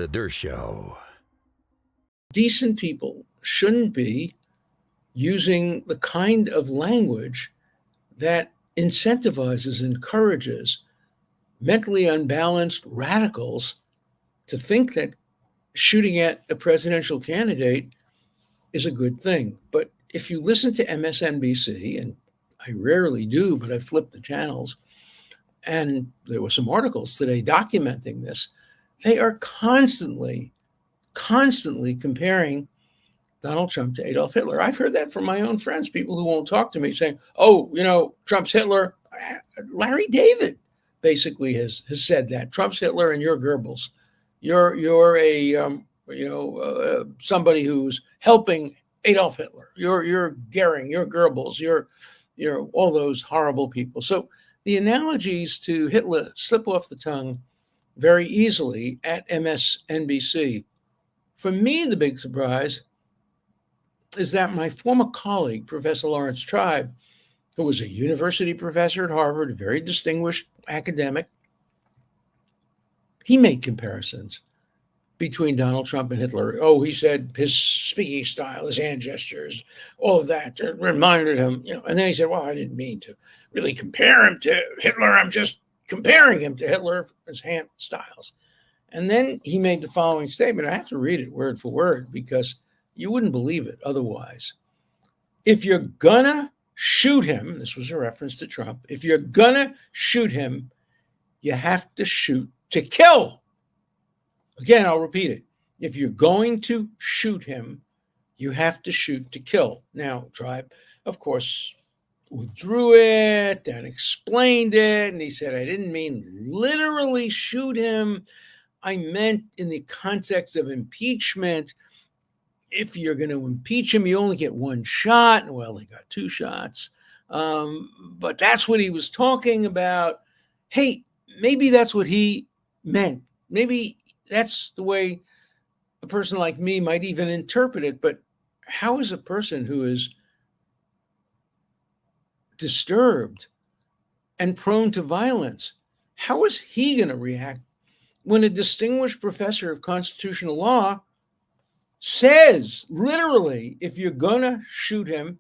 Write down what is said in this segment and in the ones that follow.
The Dershow. Decent people shouldn't be using the kind of language that incentivizes, encourages mentally unbalanced radicals to think that shooting at a presidential candidate is a good thing. But if you listen to MSNBC, and I rarely do, but I flip the channels, and there were some articles today documenting this, they are constantly comparing Donald Trump to Adolf Hitler. I've heard that from my own friends, people who won't talk to me, saying, oh, Trump's Hitler. Larry David basically has said that. Trump's Hitler and you're Goebbels. You're a somebody who's helping Adolf Hitler. You're Goering, you're Goebbels, you're all those horrible people. So the analogies to Hitler slip off the tongue very easily at MSNBC. For me, the big surprise is that my former colleague, Professor Lawrence Tribe, who was a university professor at Harvard, a very distinguished academic, he made comparisons between Donald Trump and Hitler. Oh, he said his speaking style, his hand gestures, all of that reminded him, and then he said, well, I didn't mean to really compare him to Hitler. I'm just comparing him to Hitler, his hand styles. And then he made the following statement. I have to read it word for word because you wouldn't believe it otherwise. If you're gonna shoot him, this was a reference to Trump, if you're gonna shoot him, you have to shoot to kill. Again, I'll repeat it. If you're going to shoot him, you have to shoot to kill. Now, Tribe, of course, withdrew it and explained it. And he said, I didn't mean literally shoot him. I meant in the context of impeachment. If you're going to impeach him, you only get one shot. Well, he got two shots. But that's what he was talking about. Hey, maybe that's what he meant. Maybe that's the way a person like me might even interpret it. But how is a person who is disturbed and prone to violence, how is he going to react when a distinguished professor of constitutional law says, literally, if you're going to shoot him,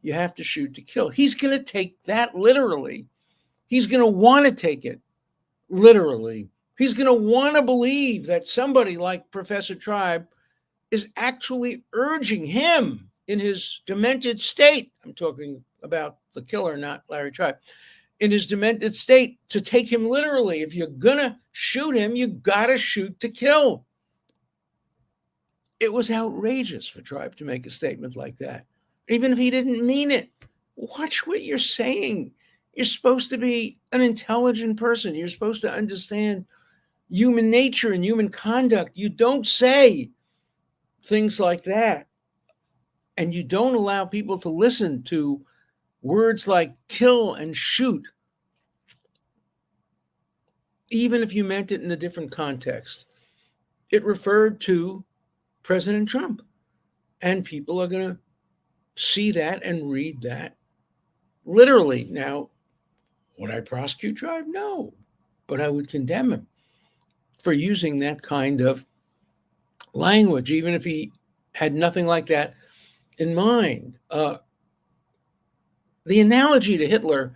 you have to shoot to kill? He's going to take that literally. He's going to want to take it literally. He's going to want to believe that somebody like Professor Tribe is actually urging him in his demented state. I'm talking about the killer, not Larry Tribe. In his demented state, to take him literally. If you're going to shoot him, you got to shoot to kill. It was outrageous for Tribe to make a statement like that, even if he didn't mean it. Watch what you're saying. You're supposed to be an intelligent person. You're supposed to understand human nature and human conduct. You don't say things like that. And you don't allow people to listen to words like kill and shoot, even if you meant it in a different context. It referred to President Trump. And people are going to see that and read that literally. Now, would I prosecute Tribe? No. But I would condemn him for using that kind of language, even if he had nothing like that in mind. The analogy to Hitler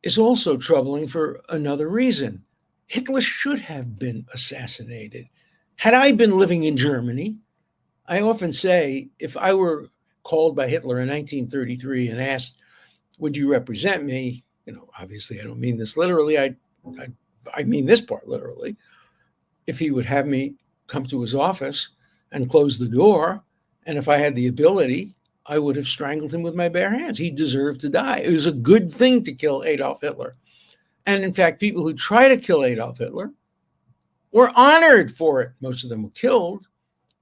is also troubling for another reason. Hitler should have been assassinated. Had I been living in Germany, I often say, if I were called by Hitler in 1933 and asked, would you represent me? Obviously I don't mean this literally. I mean this part literally. If he would have me come to his office and close the door, and if I had the ability, I would have strangled him with my bare hands. He deserved to die. It was a good thing to kill Adolf Hitler. And in fact, people who try to kill Adolf Hitler were honored for it. Most of them were killed,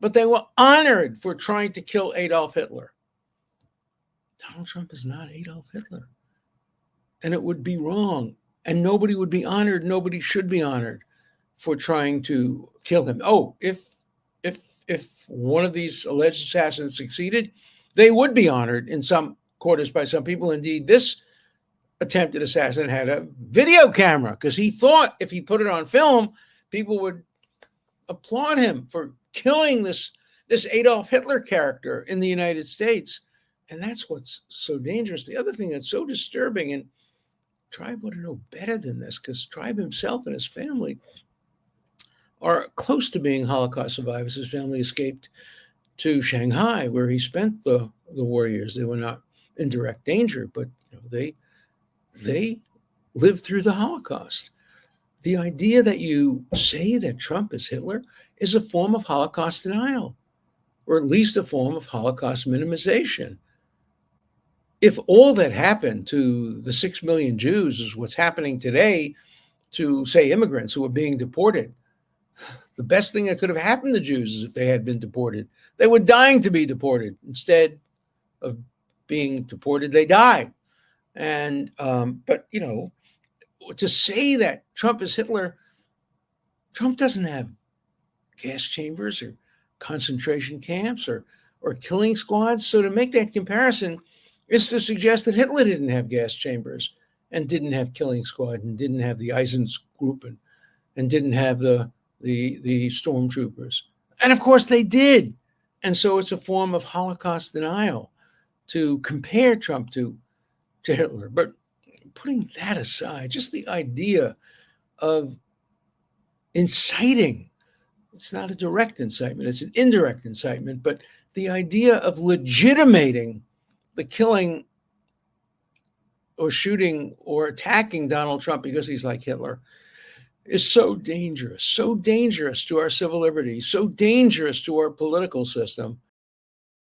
but they were honored for trying to kill Adolf Hitler. Donald Trump is not Adolf Hitler. And it would be wrong. And nobody would be honored. Nobody should be honored for trying to kill him. Oh, if one of these alleged assassins succeeded, they would be honored in some quarters by some people. Indeed, this attempted assassin had a video camera because he thought if he put it on film, people would applaud him for killing this Adolf Hitler character in the United States. And that's what's so dangerous. The other thing that's so disturbing, and Tribe ought to know better than this, because Tribe himself and his family are close to being Holocaust survivors. His family escaped to Shanghai, where he spent the war years. They were not in direct danger, but they lived through the Holocaust. The idea that you say that Trump is Hitler is a form of Holocaust denial, or at least a form of Holocaust minimization. If all that happened to the 6 million Jews is what's happening today to, say, immigrants who are being deported, the best thing that could have happened to Jews is if they had been deported. They were dying to be deported. Instead of being deported, they died. And but to say that Trump is Hitler, Trump doesn't have gas chambers or concentration camps or killing squads. So to make that comparison is to suggest that Hitler didn't have gas chambers and didn't have killing squad and didn't have the Einsatzgruppen and didn't have the stormtroopers. And of course they did. And so it's a form of Holocaust denial to compare Trump to Hitler. But putting that aside, just the idea of inciting, it's not a direct incitement, it's an indirect incitement, but the idea of legitimating the killing or shooting or attacking Donald Trump because he's like Hitler is so dangerous to our civil liberties, so dangerous to our political system.